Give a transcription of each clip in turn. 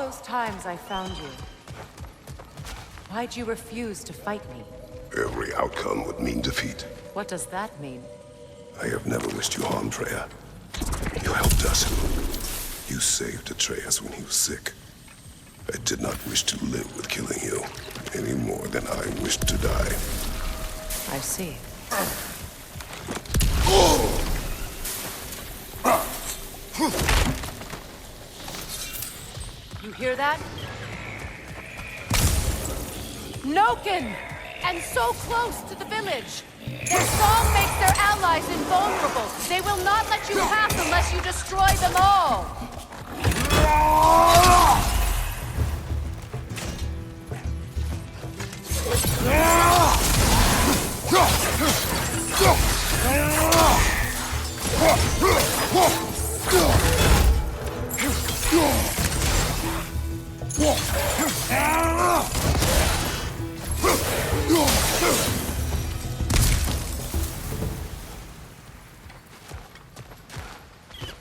those times I found you, why'd you refuse to fight me? Every outcome would mean defeat. What does that mean? I have never wished you harm, Freya. You helped us. You saved Atreus when he was sick. I did not wish to live with killing you, any more than I wished to die. I see. You hear that? Noken! And so close to the village! Their song makes their allies invulnerable. They will not let you pass unless you destroy them all!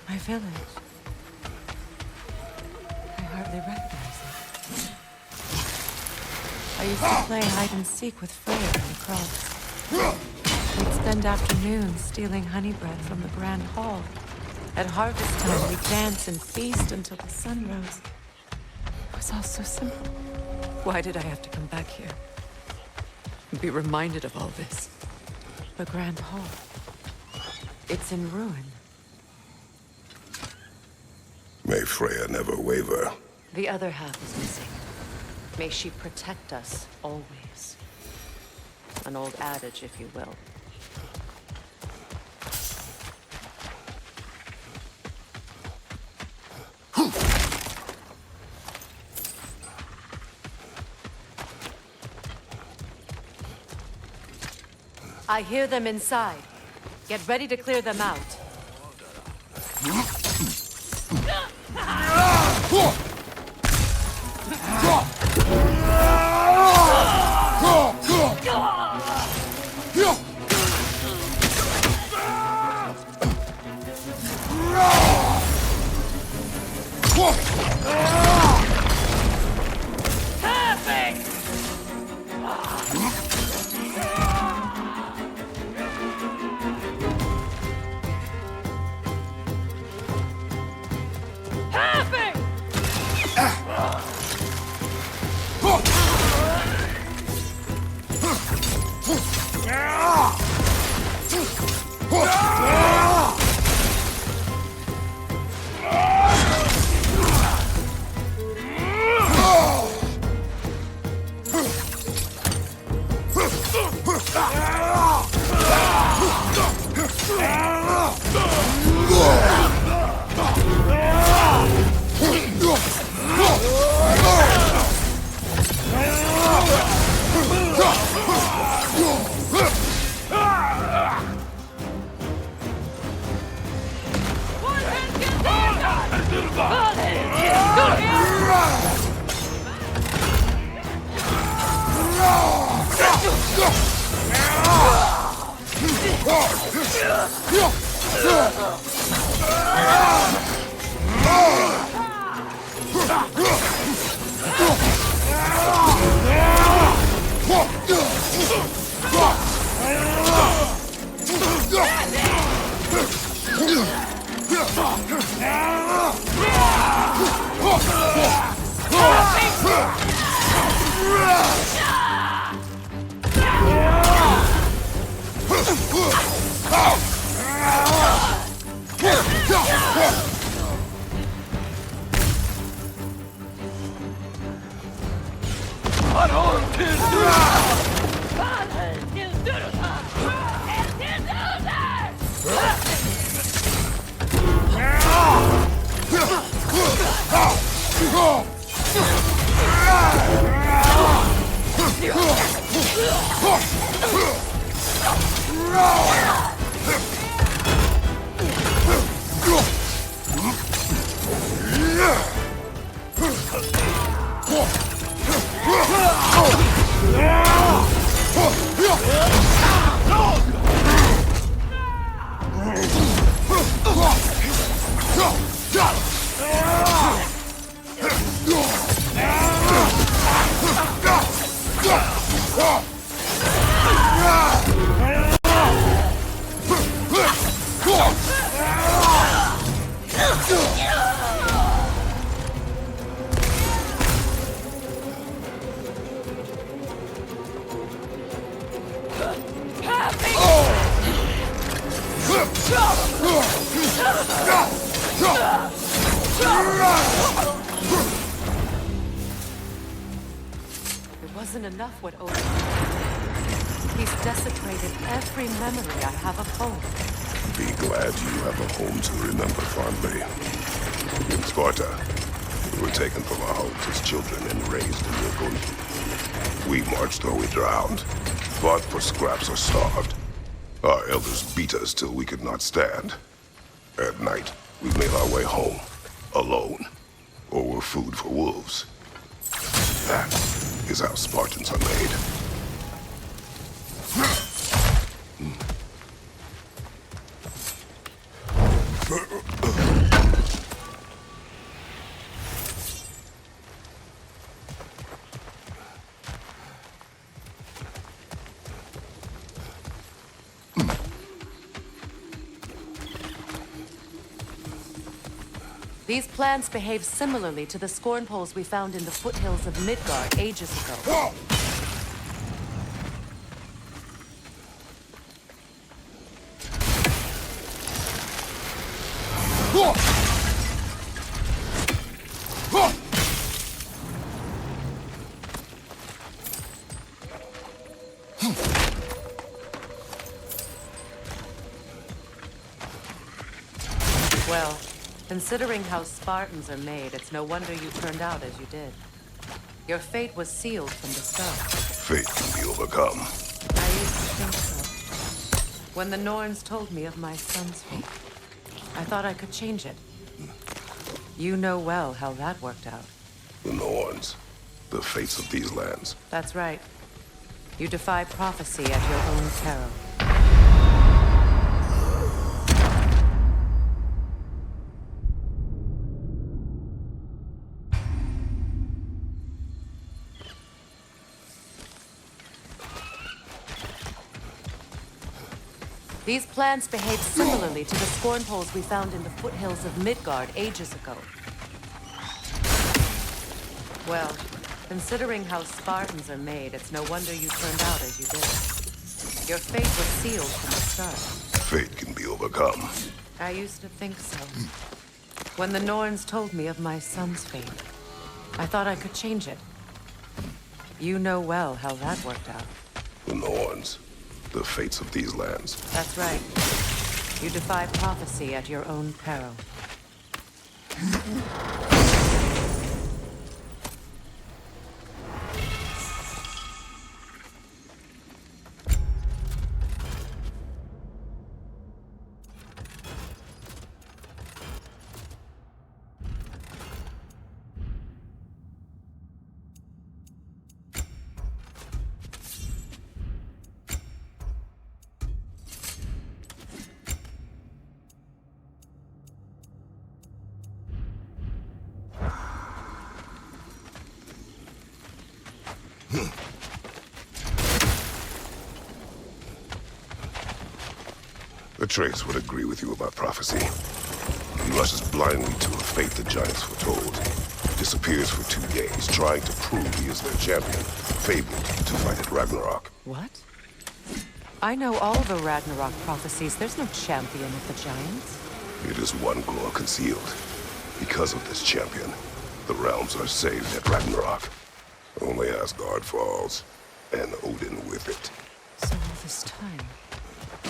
My village. I hardly recognize it. I used to play hide and seek with Freya in the crops. We'd spend afternoons stealing honey bread from the Grand Hall. At harvest time, we'd dance and feast until the sun rose. It was all so simple. Why did I have to come back here? And be reminded of all this? The Grand Hall. It's in ruin. May Freya never waver. The other half is missing. May she protect us always. An old adage, if you will. I hear them inside. Get ready to clear them out. wasn't enough what Odin did. He's desecrated every memory I have of home. Be glad you have a home to remember fondly. In Sparta, we were taken from our homes as children and raised in Yukon. We marched or we drowned, fought for scraps or starved. Our elders beat us till we could not stand. At night, we made our way home, alone, or were food for wolves. That is how Spartans are made. These plants behave similarly to the scorn poles we found in the foothills of Midgard ages ago. Well, considering how Spartans are made, it's no wonder you turned out as you did. Your fate was sealed from the start. Fate can be overcome. I used to think so. When the Norns told me of my son's fate, I thought I could change it. You know well how that worked out. The Norns, the fates of these lands. That's right. You defy prophecy at your own peril. These plants behave similarly to the scorn poles we found in the foothills of Midgard ages ago. Well, considering how Spartans are made, it's no wonder you turned out as you did. Your fate was sealed from the start. Fate can be overcome. I used to think so. When the Norns told me of my son's fate, I thought I could change it. You know well how that worked out. The Norns, the fates of these lands. That's right. You defy prophecy at your own peril. Atreus would agree with you about prophecy. He rushes blindly to a fate the giants foretold. Disappears for 2 days, trying to prove he is their champion, fabled to fight at Ragnarok. What? I know all the Ragnarok prophecies. There's no champion of the giants. It is one glow concealed. Because of this champion, the realms are saved at Ragnarok. Only Asgard falls, and Odin with it. So all this time,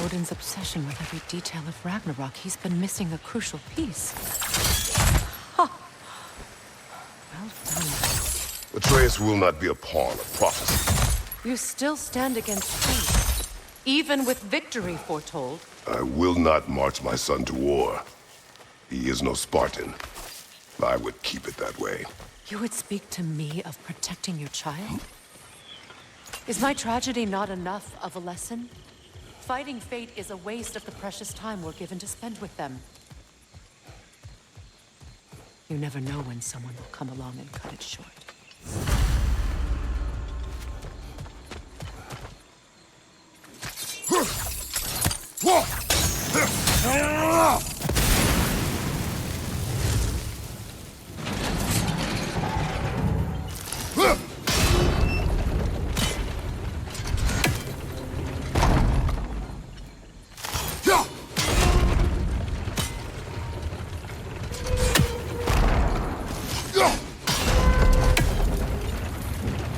Odin's obsession with every detail of Ragnarok, he's been missing a crucial piece. Huh. Well done. Atreus will not be a pawn of prophecy. You still stand against fate, even with victory foretold. I will not march my son to war. He is no Spartan. I would keep it that way. You would speak to me of protecting your child? Is my tragedy not enough of a lesson? Fighting fate is a waste of the precious time we're given to spend with them. You never know when someone will come along and cut it short.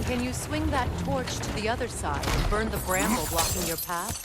Can you swing that torch to the other side and burn the bramble blocking your path?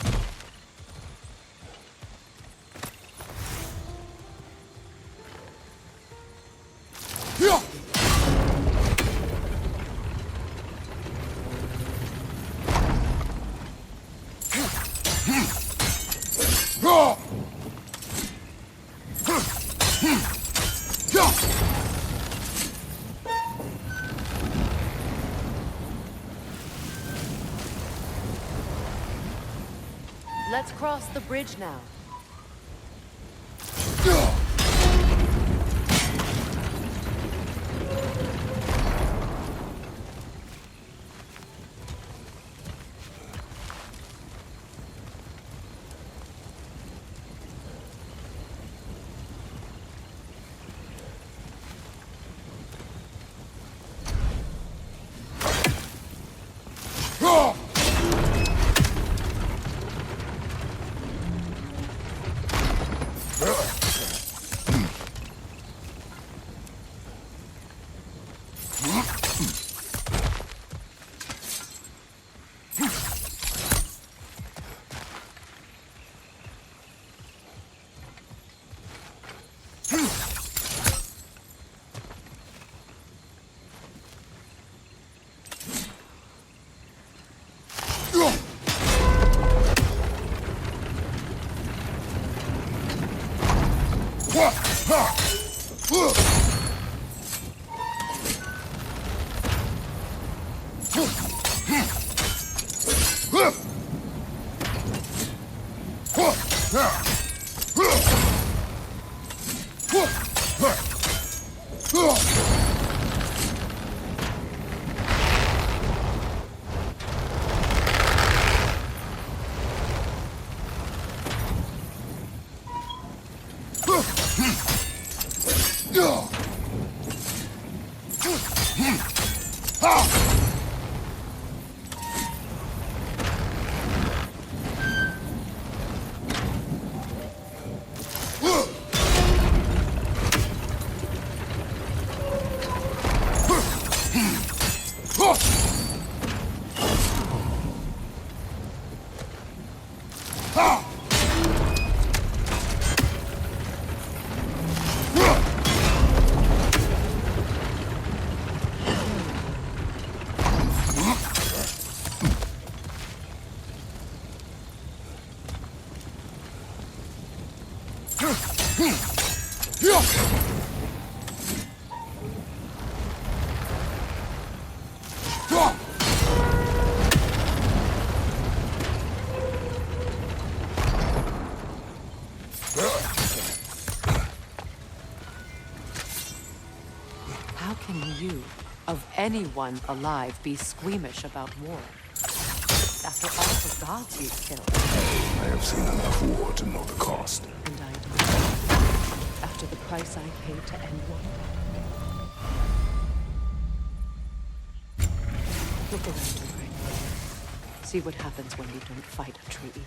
Let's cross the bridge now. How can you, of anyone alive, be squeamish about war? After all the gods you've killed. I have seen enough war to know the cost. And I do. After the price I paid to end one. Look around you, Greg. See what happens when you don't fight a true evil.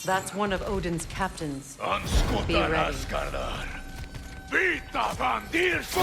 That's one of Odin's captains. Be ready. Vita bandirse!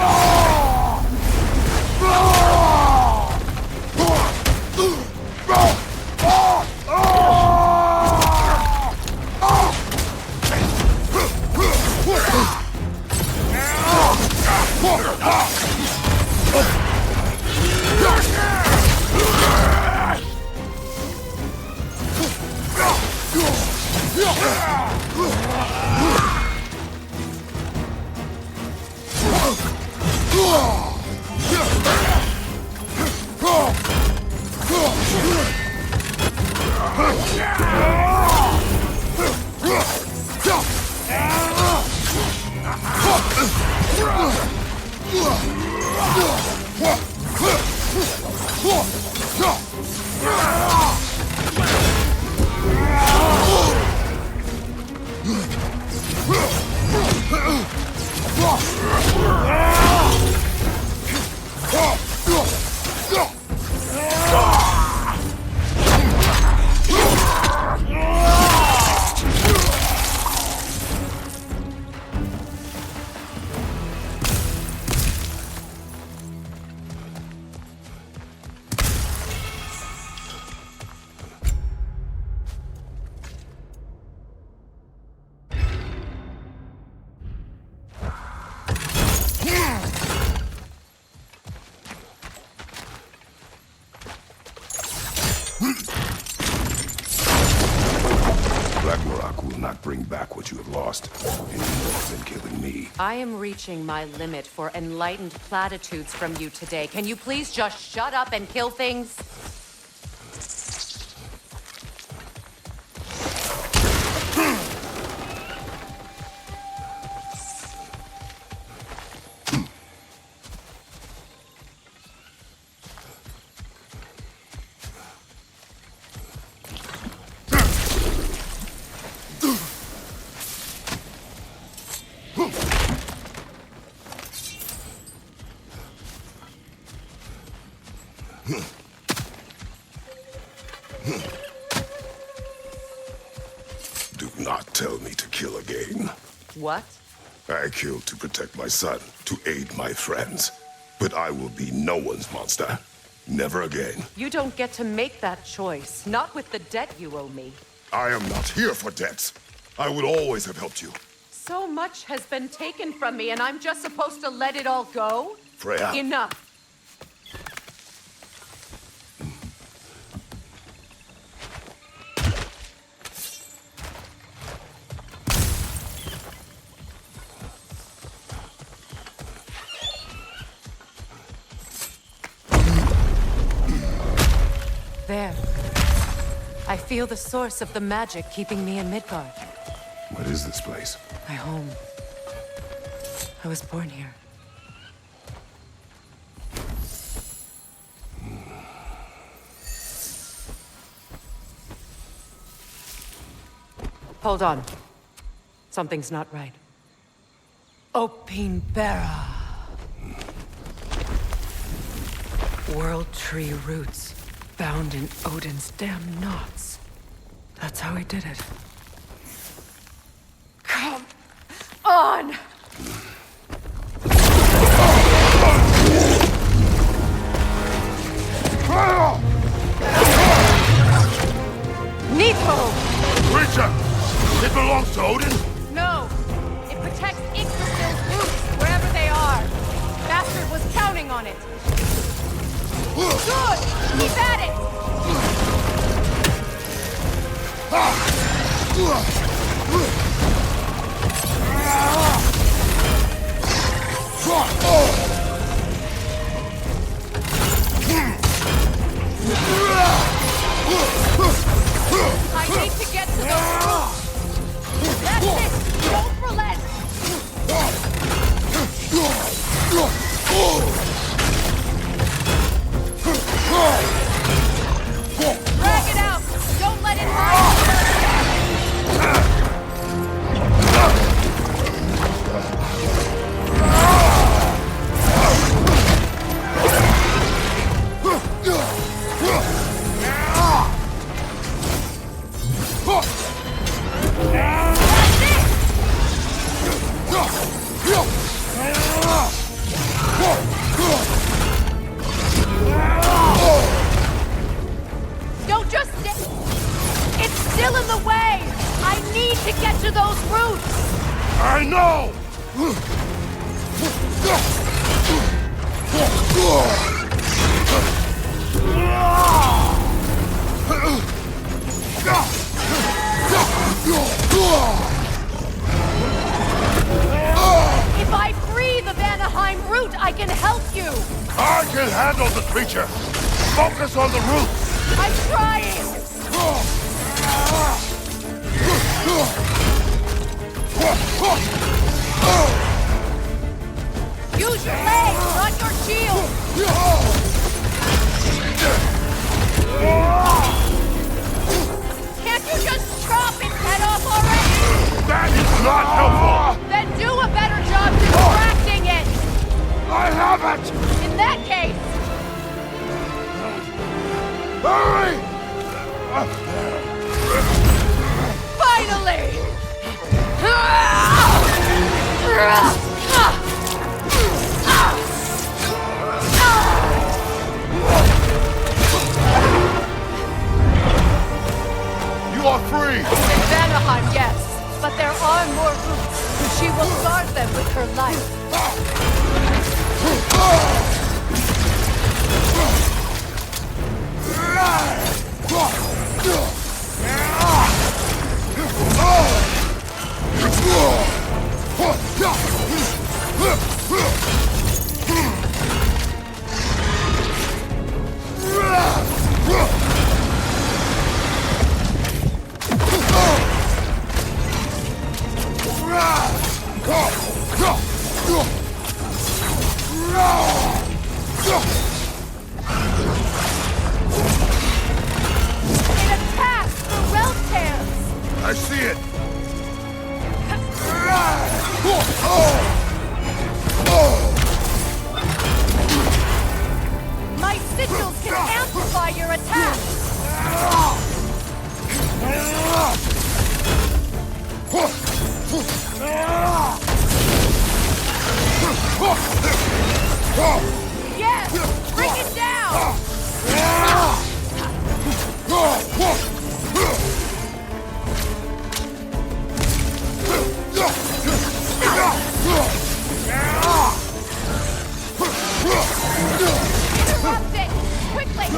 Ragnarök will not bring back what you have lost, any more than killing me. I am reaching my limit for enlightened platitudes from you today. Can you please just shut up and kill things? Do not tell me to kill again. What? I killed to protect my son, to aid my friends. But I will be no one's monster. Never again. You don't get to make that choice. Not with the debt you owe me. I am not here for debts. I would always have helped you. So much has been taken from me, and I'm just supposed to let it all go? Freya. Enough. There. I feel the source of the magic keeping me in Midgard. What is this place? My home. I was born here. Hold on. Something's not right. Opinbera. World tree roots. Bound in Odin's damn knots. That's how he did it. Come on! Nito! Creature! It belongs to Odin? No! It protects Yggdrasil's roots, wherever they are. Bastard was counting on it. Good! Keep at it! I need to get to those roots. That's it! Don't relent! Drag it out! Don't let it hide! Don't just stay. It's still in the way! I need to get to those roots! I know! If I free the Vanaheim root, I can help you! I can handle the creature! Focus on the roots! I'm trying! Use your legs, not your shield! Finally! You are free! In Vanaheim, yes. But there are more routes. She will guard them with her life. It attacks the Reltans! I see it! My sigils can amplify your attacks! Yes! Bring it down! Interrupt it! Quickly!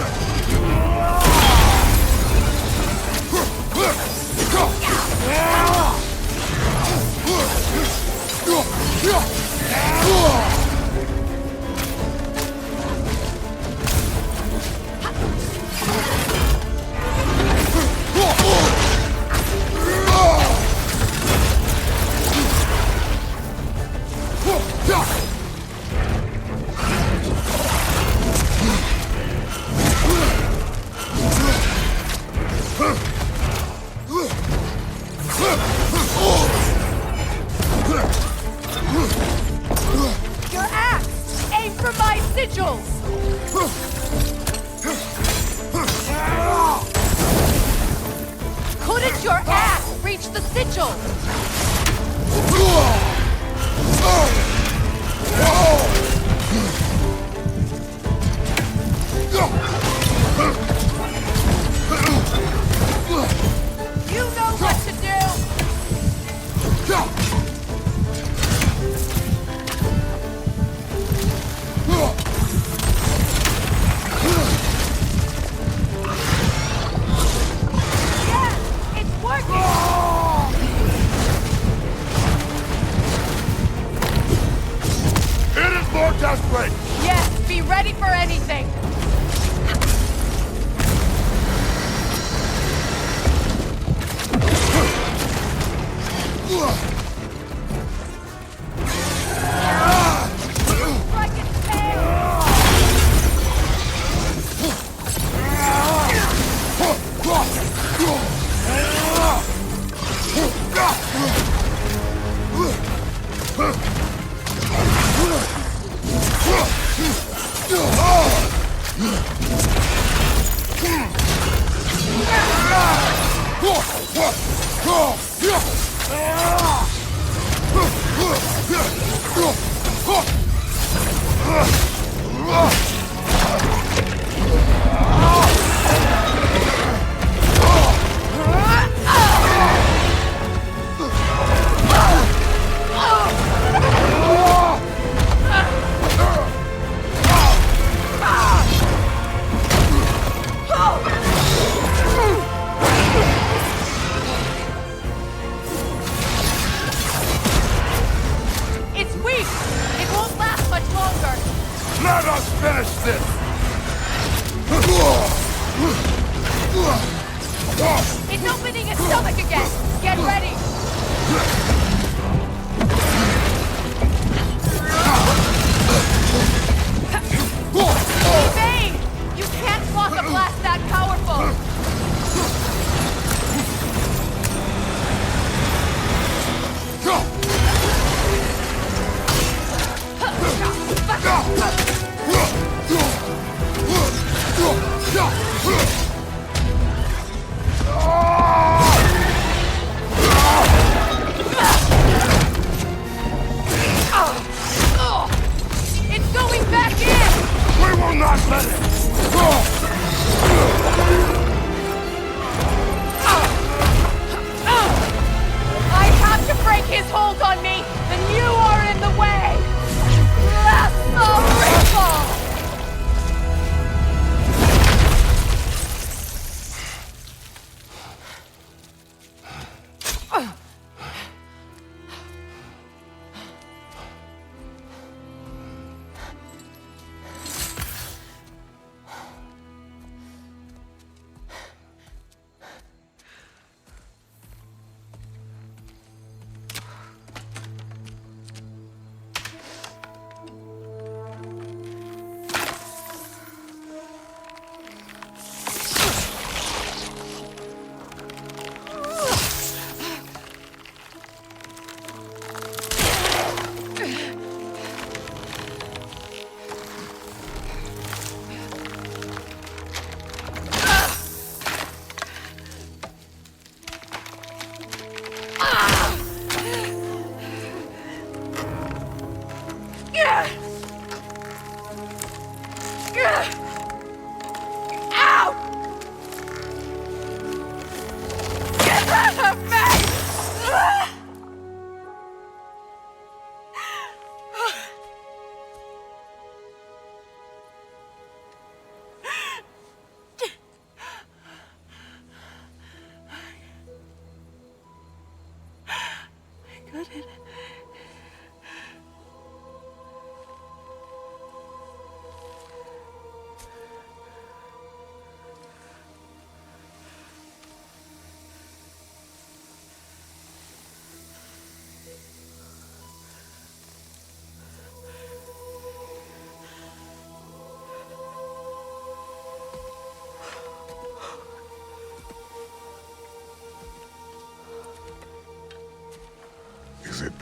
Your axe! Aim for my sigils! Couldn't your axe reach the sigil? You know what to do! Yes! It's working! It is more desperate! Yes, be ready for anything! Strike its tail! It's weak! It won't last much longer! Let us finish this! It's opening its stomach again! Get ready! Evade! You can't block a blast that powerful!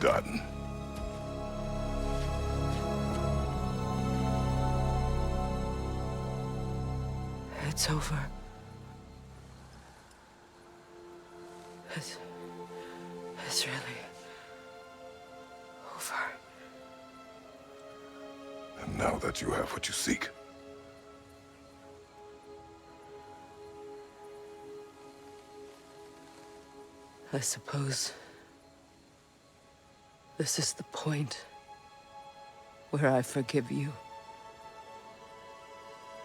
done. It's over. It's really over. And now that you have what you seek, I suppose this is the point where I forgive you,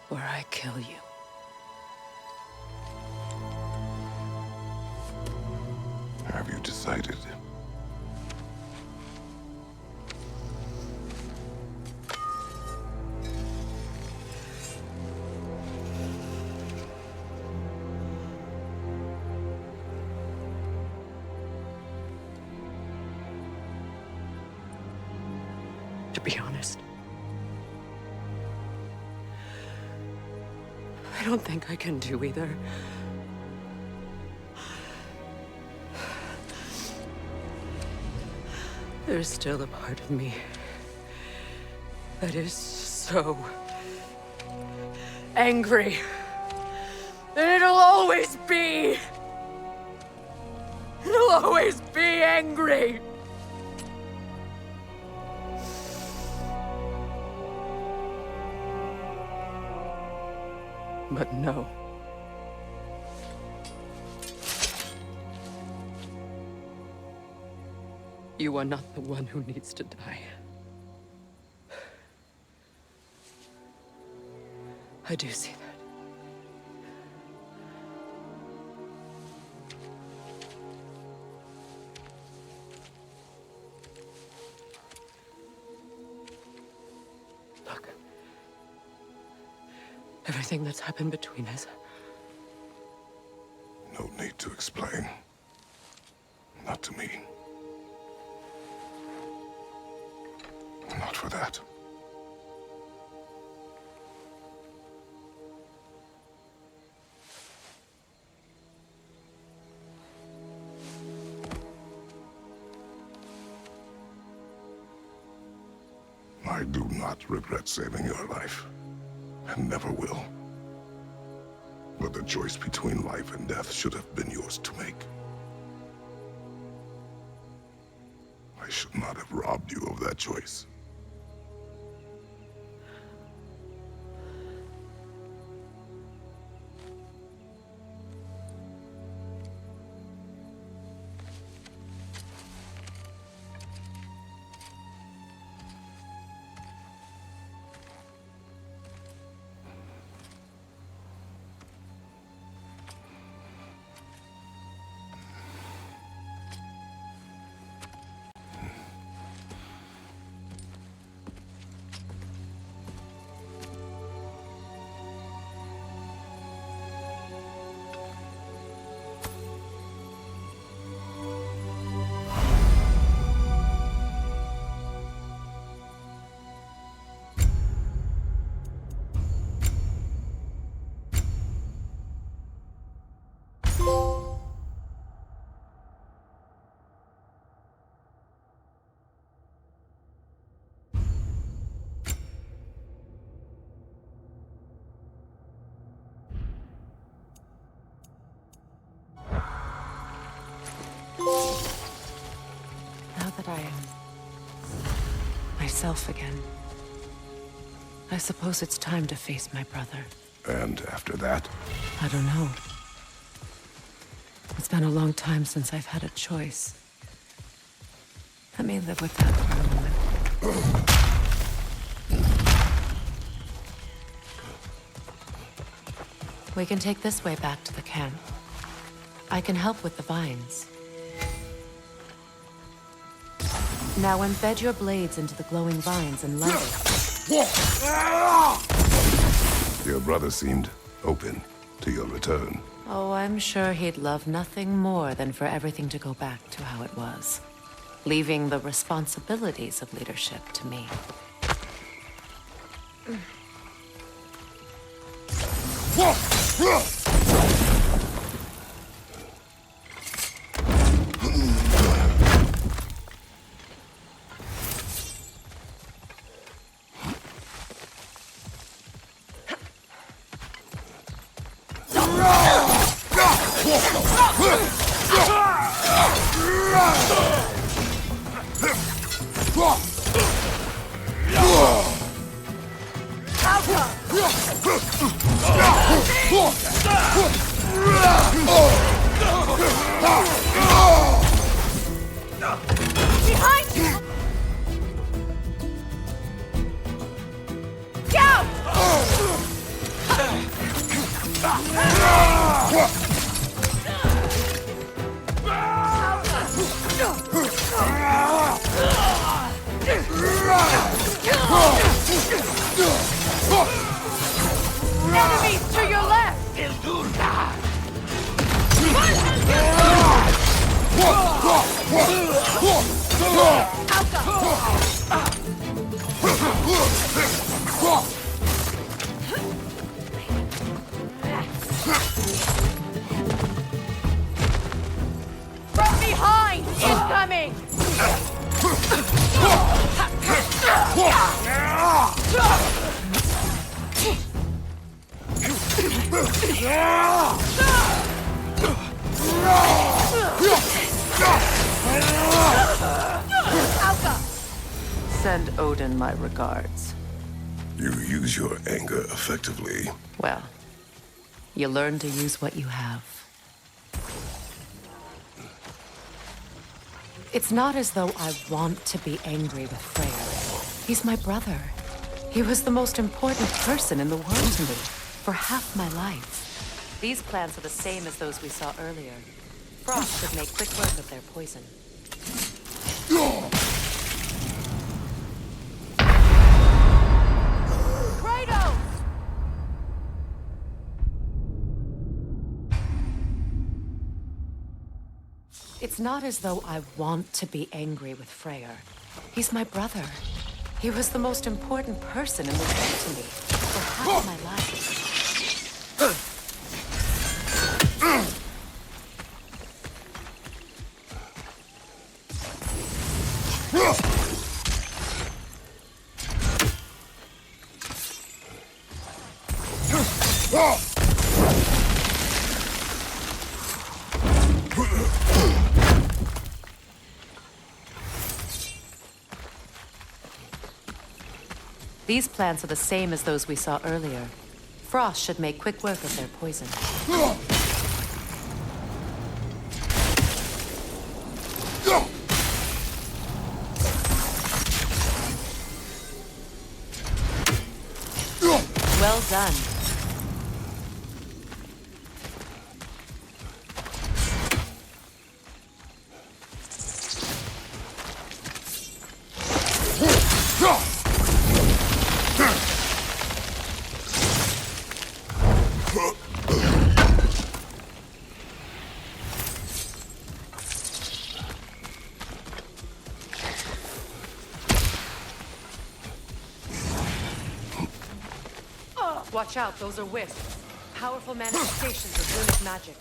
where I kill you. have you decided? To be honest, I don't think I can do either. There's still a part of me that is so angry that it'll always be. It'll always be angry. But no. You are not the one who needs to die. I do see that. Look. Everything that's happened between us. No need to explain. Not to me. Not for that. I do not regret saving your life, and never will. But the choice between life and death should have been yours to make. I should not have robbed you of that choice. Now that I am myself again, I suppose it's time to face my brother. And after that? I don't know. It's been a long time since I've had a choice. Let me live with that for a moment. We can take this way back to the camp. I can help with the vines. Now embed your blades into the glowing vines and light it. Your brother seemed open to your return. Oh, I'm sure he'd love nothing more than for everything to go back to how it was, leaving the responsibilities of leadership to me. Behind you! Down! Enemies to your left! From behind! Incoming! Send Odin my regards. You use your anger effectively. Well, you learn to use what you have. It's not as though I want to be angry with Freyr. He's my brother. He was the most important person in the world to me for half my life. These plans are the same as those we saw earlier. Frost should make quick work of their poison. Freedome! It's not as though I want to be angry with Freyr. He's my brother. He was the most important person in the world to me for half my life. These plants are the same as those we saw earlier. Frost should make quick work of their poison. Well done. Watch out, those are wisps. Powerful manifestations of runic magic.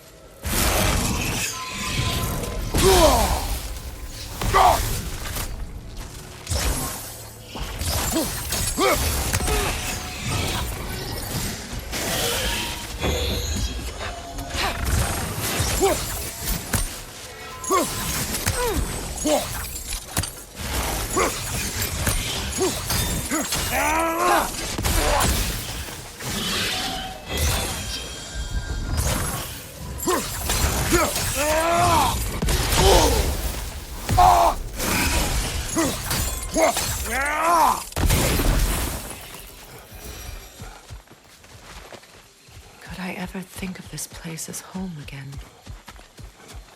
Could I ever think of this place as home again?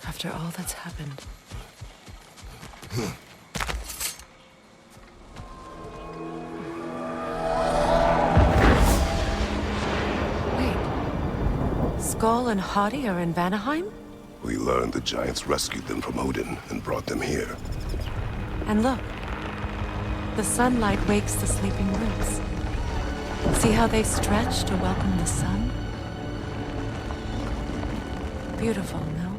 After all that's happened. Wait. Skull and Hati are in Vanaheim? We learned the giants rescued them from Odin and brought them here. And look. The sunlight wakes the sleeping roots. See how they stretch to welcome the sun? Beautiful, no?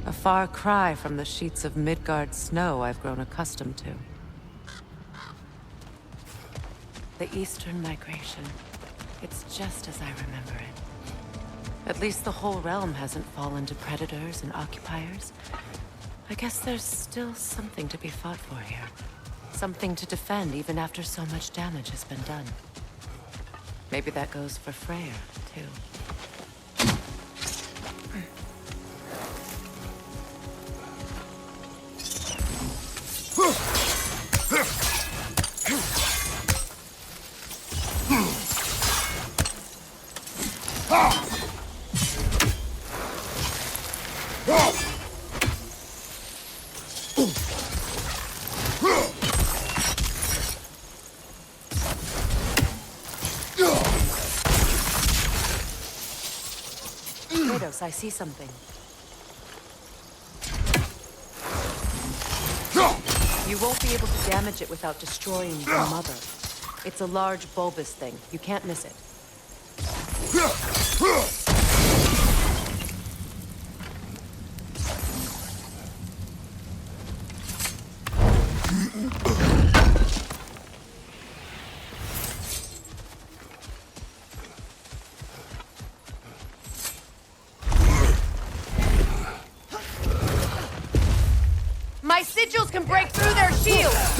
A far cry from the sheets of Midgard snow I've grown accustomed to. The Eastern Migration. It's just as I remember it. At least the whole realm hasn't fallen to predators and occupiers. I guess there's still something to be fought for here. Something to defend even after so much damage has been done. Maybe that goes for Freya, too. Kratos, I see something. You won't be able to damage it without destroying the mother. It's a large bulbous thing. You can't miss it. My sigils can break through their shields!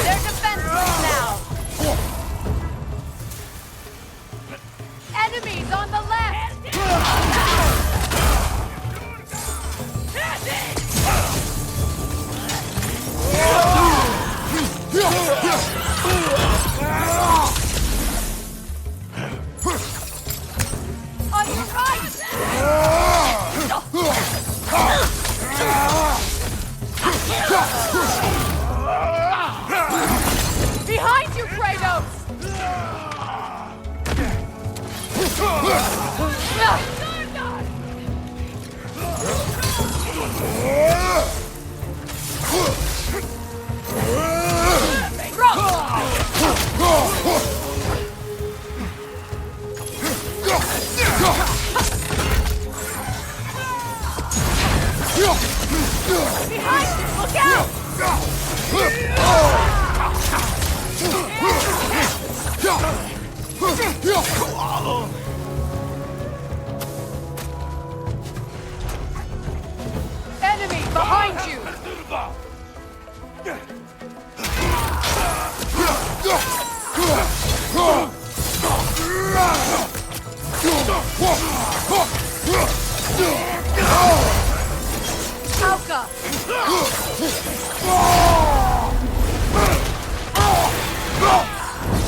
They're defenseless now! Enemies on the left! On your right! Behind you, Kratos! Behind you, look out! Enemy behind you! Alka!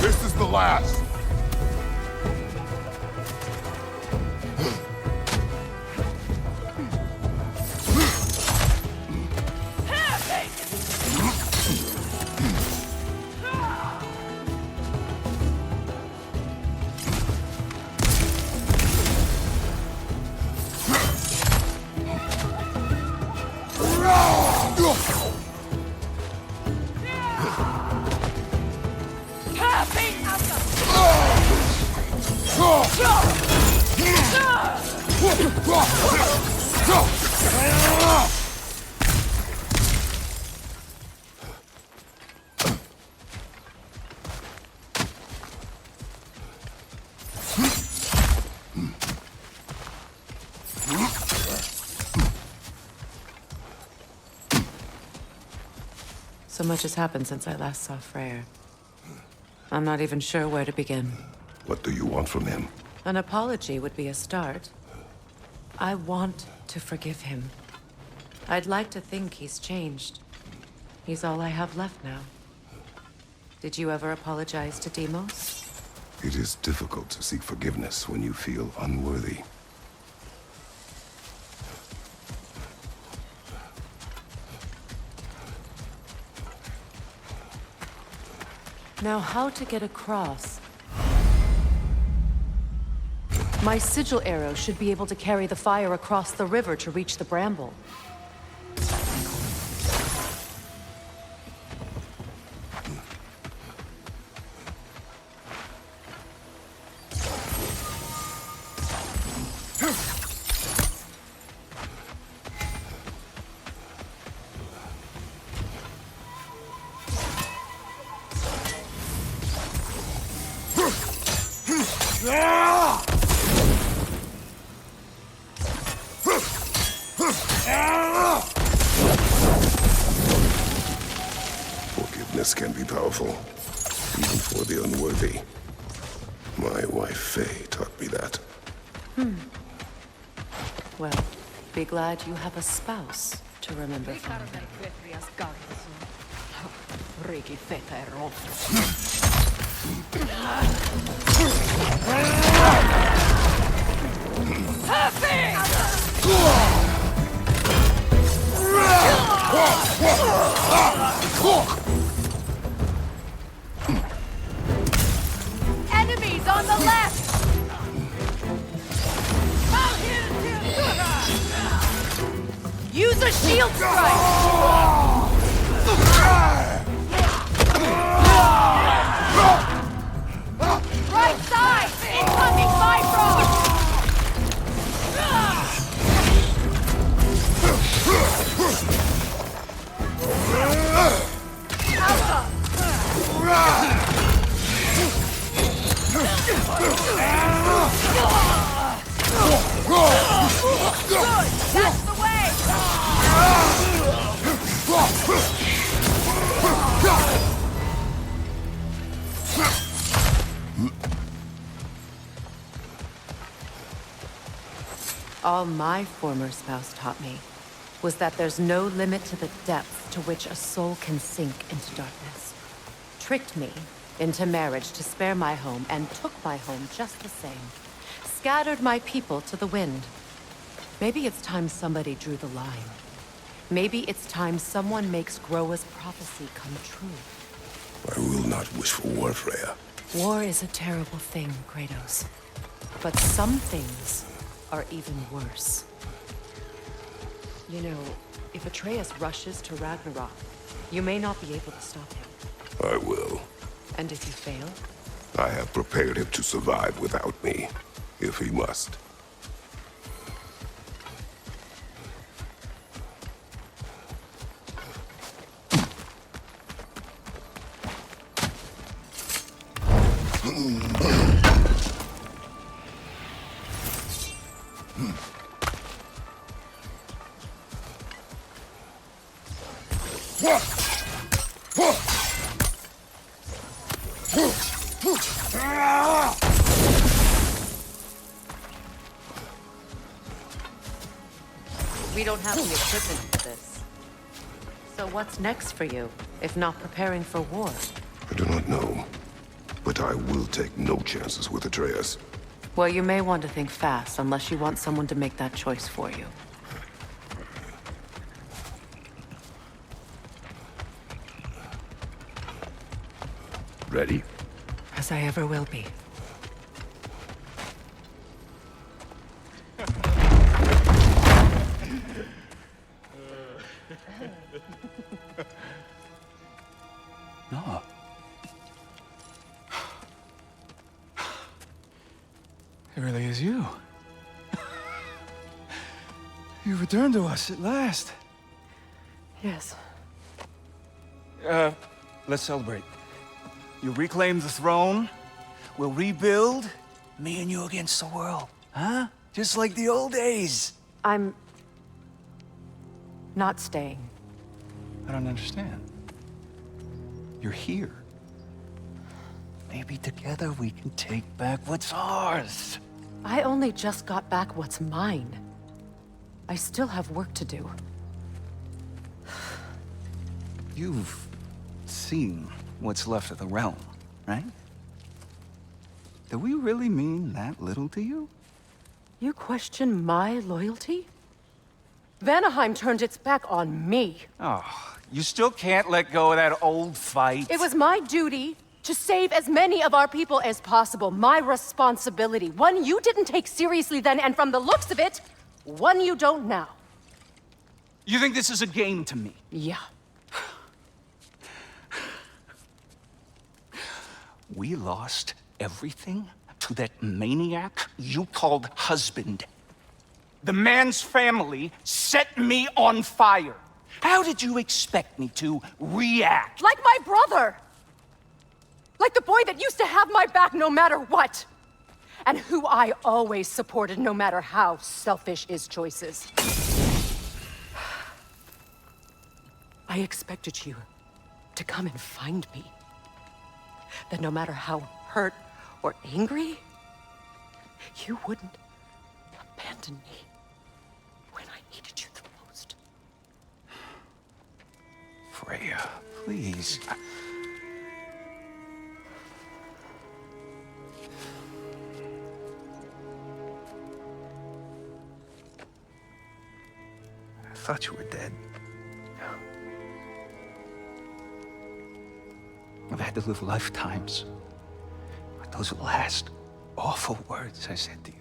This is the last. So much has happened since I last saw Freyr. I'm not even sure where to begin. What do you want from him? An apology would be a start. I want to forgive him. I'd like to think he's changed. He's all I have left now. Did you ever apologize to Deimos? It is difficult to seek forgiveness when you feel unworthy. Now, how to get across? My sigil arrow should be able to carry the fire across the river to reach the bramble. Forgiveness can be powerful, even for the unworthy. My wife Faye taught me that. Well, be glad you have a spouse to remember fondly. Enemies on the left! Use a shield strike! Right side! Incoming Bifrost! That's the way! All my former spouse taught me was that there's no limit to the depth to which a soul can sink into darkness. Tricked me into marriage to spare my home and took my home just the same. Scattered my people to the wind. Maybe it's time somebody drew the line. Maybe it's time someone makes Groa's prophecy come true. I will not wish for war, Freya. War is a terrible thing, Kratos. But some things are even worse. You know, if Atreus rushes to Ragnarok, you may not be able to stop him. I will. And if you fail? I have prepared him to survive without me, if he must. We don't have the equipment for this. So what's next for you, if not preparing for war? I do not know, but I will take no chances with Atreus. Well, you may want to think fast, unless you want someone to make that choice for you. Ready? As I ever will be. No. It really is you. You returned to us at last. Yes. Let's celebrate. You reclaim the throne. We'll rebuild. Me and you against the world. Huh? Just like the old days. I'm not staying. I don't understand. You're here. Maybe together we can take back what's ours. I only just got back what's mine. I still have work to do. You've seen what's left of the realm, right? Do we really mean that little to you? You question my loyalty? Vanaheim turned its back on me. Oh, you still can't let go of that old fight? It was my duty to save as many of our people as possible. My responsibility. One you didn't take seriously then, and from the looks of it, one you don't now. You think this is a game to me? Yeah. We lost everything to that maniac you called husband. The man's family set me on fire. How did you expect me to react? Like my brother! Like the boy that used to have my back no matter what! And who I always supported no matter how selfish his choices. I expected you to come and find me. That no matter how hurt or angry, you wouldn't abandon me when I needed you the most. Freya, please. I thought you were dead. I've had to live lifetimes with those last awful words I said to you.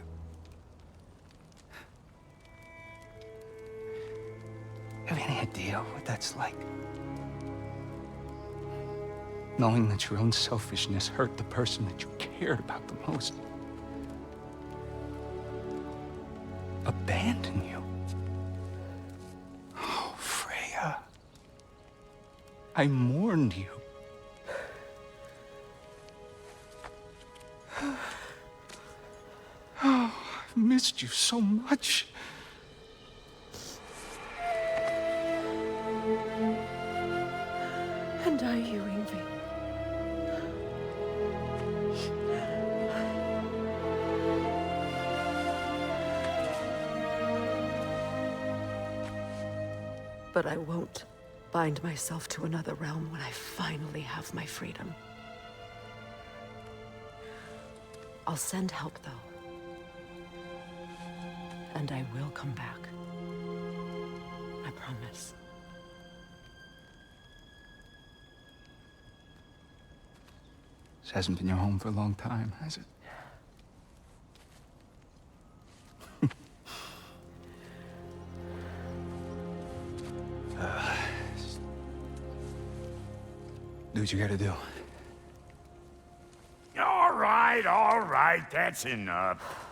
You have any idea what that's like? Knowing that your own selfishness hurt the person that you cared about the most. Abandon you. Oh, Freya. I mourned you. Oh, I've missed you so much. And I you, Yngvi. But I won't bind myself to another realm when I finally have my freedom. I'll send help, though. And I will come back. I promise. This hasn't been your home for a long time, has it? Do what you gotta do. All right, that's enough.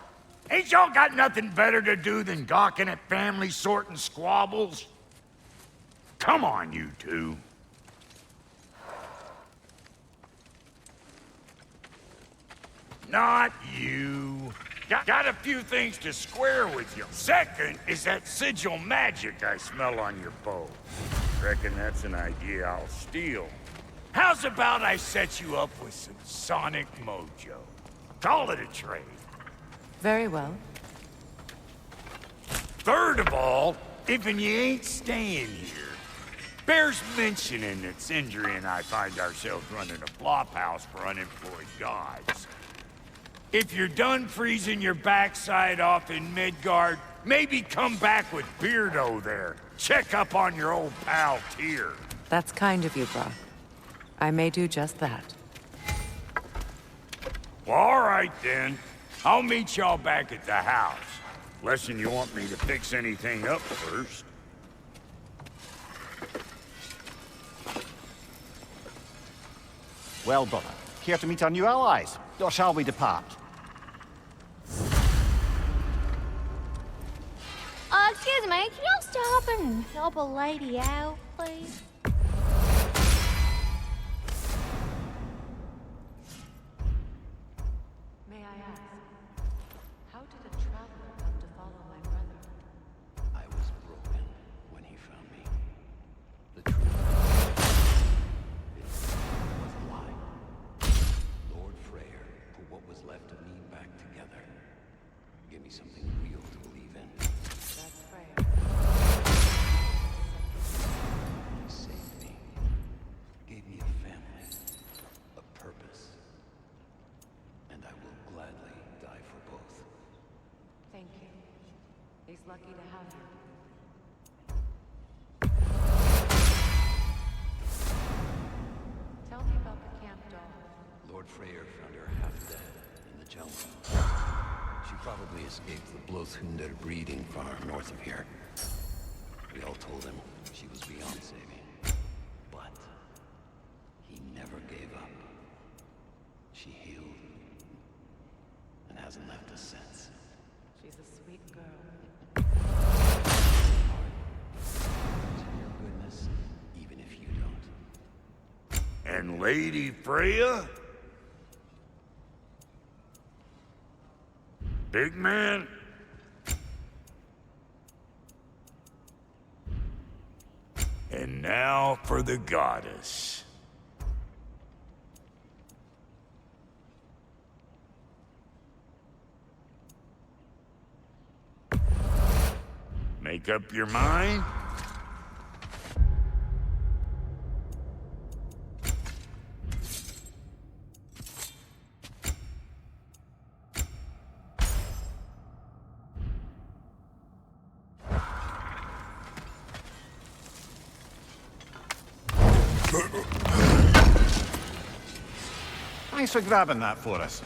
Ain't y'all got nothing better to do than gawking at family sorting squabbles? Come on, you two. Not you. Got a few things to square with you. Second is that sigil magic I smell on your bow. Reckon that's an idea I'll steal. How's about I set you up with some sonic mojo? Call it a trade. Very well. Third of all, if you ain't staying here, bears mentioning that Sindri and I find ourselves running a flop house for unemployed gods. If you're done freezing your backside off in Midgard, maybe come back with Beardo there. Check up on your old pal Tyr. That's kind of you, Brock. I may do just that. Well, all right then. I'll meet y'all back at the house. Lesson you want me to fix anything up first. Well, brother, care to meet our new allies? Or shall we depart? Excuse me, can y'all stop and help a lady out, please? May I ask, how did a traveler come to follow my brother? I was broken when he found me. The truth is, lucky to have you. Tell me about the camp doll. Lord Freyr found her half dead in the jungle. She probably escaped the Blothhunder breeding farm north of here. We all told him she was beyond saving. But he never gave up. She healed and hasn't left us since. She's a sweet girl. To your goodness, even if you don't. And Lady Freya? Big man? And now for the goddess. Make up your mind? Thanks for grabbing that for us.